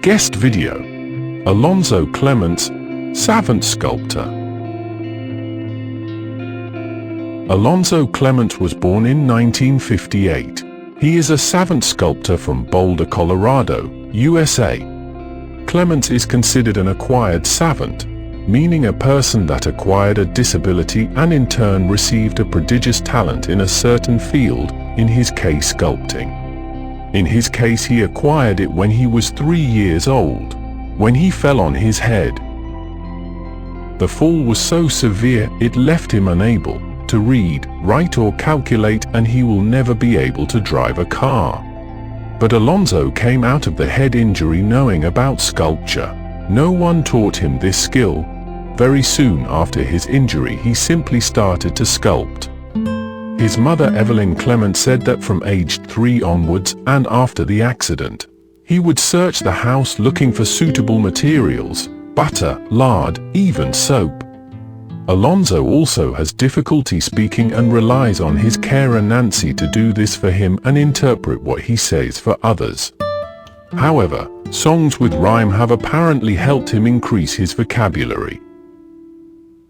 Guest video: Alonzo Clemons, Savant sculptor. Alonzo Clemons was born in 1958. He is a savant sculptor from Boulder, Colorado, USA. Clemons is considered an acquired savant, meaning a person that acquired a disability and in turn received a prodigious talent in a certain field, in his case sculpting. In his case, he acquired it when he was 3 years old, when he fell on his head. The fall was so severe it left him unable to read, write or calculate, and he will never be able to drive a car. But Alonzo came out of the head injury knowing about sculpture. No one taught him this skill. Very soon after his injury he simply started to sculpt. His mother Evelyn Clemons said that from age 3 onwards and after the accident, he would search the house looking for suitable materials, butter, lard, even soap. Alonzo also has difficulty speaking and relies on his carer Nancy to do this for him and interpret what he says for others. However, songs with rhyme have apparently helped him increase his vocabulary.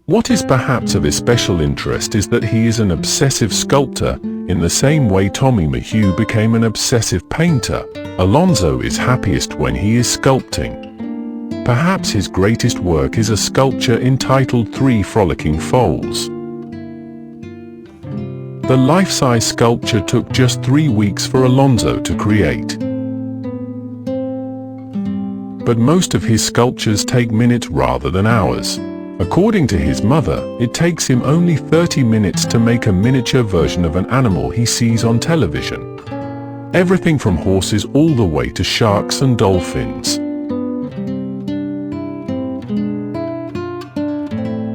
What is perhaps of especial interest is that he is an obsessive sculptor, in the same way Tommy McHugh became an obsessive painter. Alonzo is happiest when he is sculpting. Perhaps his greatest work is a sculpture entitled 3 Frolicking Foals. The life-size sculpture took just 3 weeks for Alonzo to create. But most of his sculptures take minutes rather than hours. According to his mother, it takes him only 30 minutes to make a miniature version of an animal he sees on television. Everything from horses all the way to sharks and dolphins.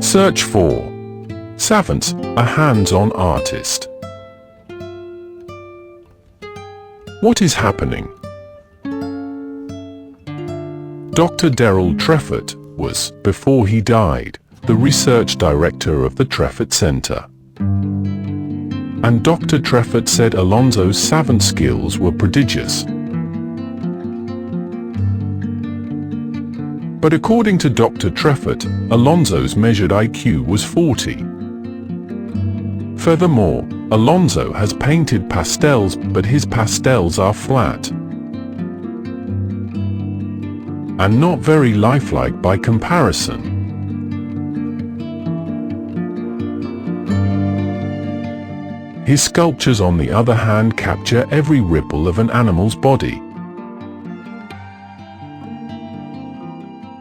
Search for Savants, a hands-on artist. What is happening? Dr. Daryl Trefort was, before he died, the research director of the Trefort Center. And Dr. Trefort said Alonzo's savant skills were prodigious. But according to Dr. Trefort, Alonzo's measured IQ was 40. Furthermore, Alonzo has painted pastels, but his pastels are flat and not very lifelike by comparison. His sculptures, on the other hand, capture every ripple of an animal's body.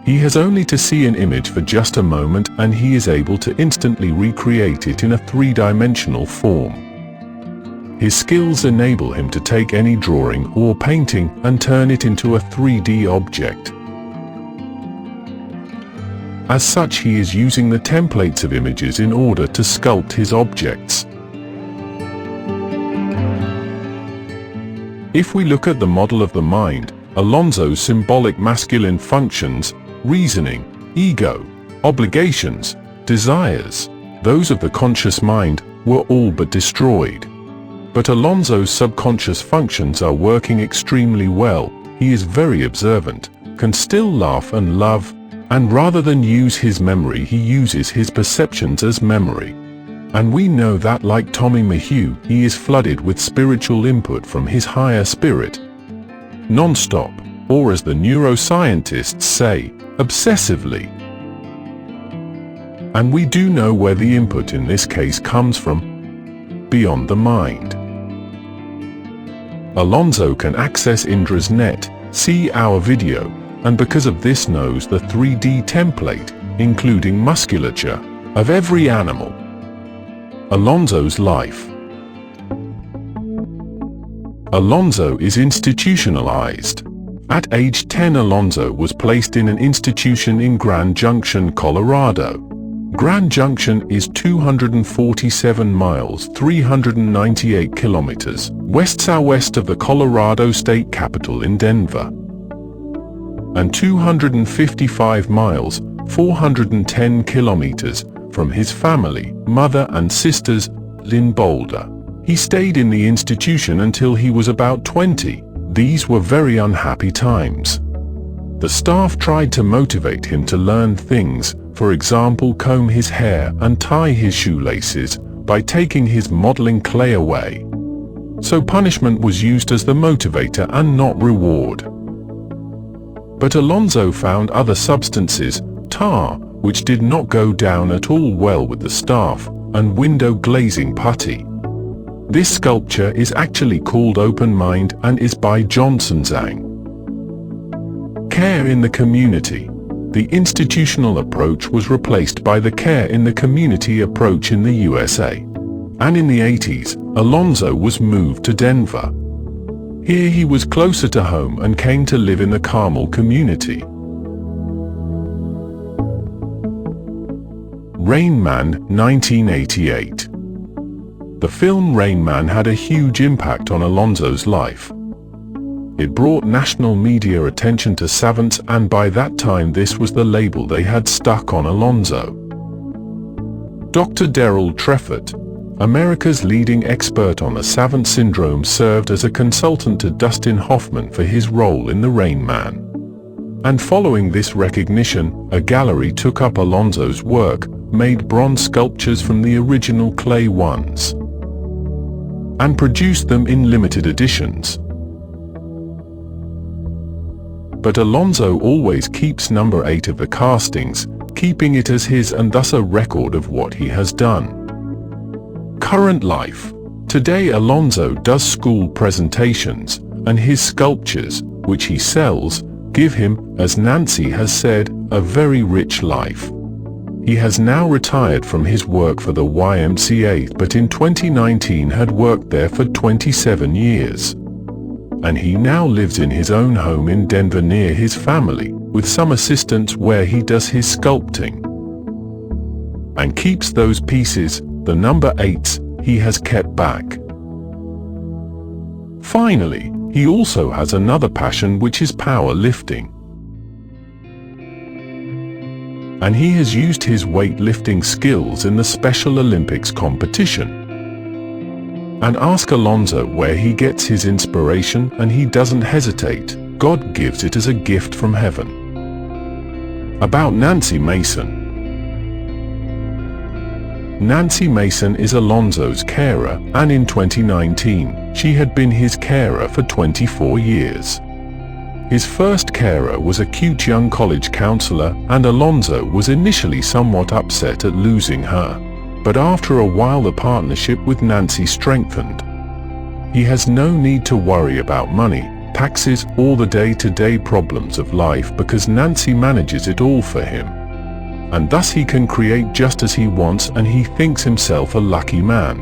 He has only to see an image for just a moment and he is able to instantly recreate it in a 3-dimensional form. His skills enable him to take any drawing or painting and turn it into a 3D object. As such, he is using the templates of images in order to sculpt his objects. If we look at the model of the mind, Alonzo's symbolic masculine functions, reasoning, ego, obligations, desires, those of the conscious mind, were all but destroyed. But Alonzo's subconscious functions are working extremely well. He is very observant, can still laugh and love, and rather than use his memory he uses his perceptions as memory. And we know that, like Tommy McHugh, he is flooded with spiritual input from his higher spirit, non-stop, or as the neuroscientists say, obsessively. And we do know where the input in this case comes from: beyond the mind. Alonzo can access Indra's net, see our video, and because of this knows the 3D template, including musculature, of every animal. Alonzo's life. Alonzo is institutionalized. At age 10, Alonzo was placed in an institution in Grand Junction, Colorado. Grand Junction is 247 miles, 398 kilometers, west-southwest of the Colorado state capital in Denver, and 255 miles, 410 kilometers, from his family, mother and sisters, in Boulder. He stayed in the institution until he was about 20. These were very unhappy times. The staff tried to motivate him to learn things, for example comb his hair and tie his shoelaces, by taking his modeling clay away. So punishment was used as the motivator and not reward. But Alonzo found other substances, tar, which did not go down at all well with the staff, and window glazing putty. This sculpture is actually called Open Mind and is by Johnson Zhang. Care in the community. The institutional approach was replaced by the care in the community approach in the USA. And in the 80s, Alonzo was moved to Denver. Here he was closer to home and came to live in the Carmel community. Rain Man, 1988. The film Rain Man had a huge impact on Alonzo's life. It brought national media attention to Savants, and by that time this was the label they had stuck on Alonzo. Dr. Daryl Trefort, America's leading expert on the Savant syndrome, served as a consultant to Dustin Hoffman for his role in The Rain Man. And following this recognition, a gallery took up Alonzo's work, made bronze sculptures from the original clay ones, and produced them in limited editions. But Alonzo always keeps number 8 of the castings, keeping it as his and thus a record of what he has done. Current life. Today Alonzo does school presentations, and his sculptures, which he sells, give him, as Nancy has said, a very rich life. He has now retired from his work for the YMCA, but in 2019 had worked there for 27 years. And he now lives in his own home in Denver near his family, with some assistance where he does his sculpting. And keeps those pieces, the number 8s, he has kept back. Finally, he also has another passion, which is powerlifting. And he has used his weightlifting skills in the Special Olympics competition. And ask Alonzo where he gets his inspiration, and he doesn't hesitate. God gives it as a gift from heaven. About Nancy Mason. Nancy Mason is Alonzo's carer, and in 2019, she had been his carer for 24 years. His first carer was a cute young college counselor, and Alonzo was initially somewhat upset at losing her. But after a while the partnership with Nancy strengthened. He has no need to worry about money, taxes, or the day-to-day problems of life, because Nancy manages it all for him. And thus he can create just as he wants, and he thinks himself a lucky man.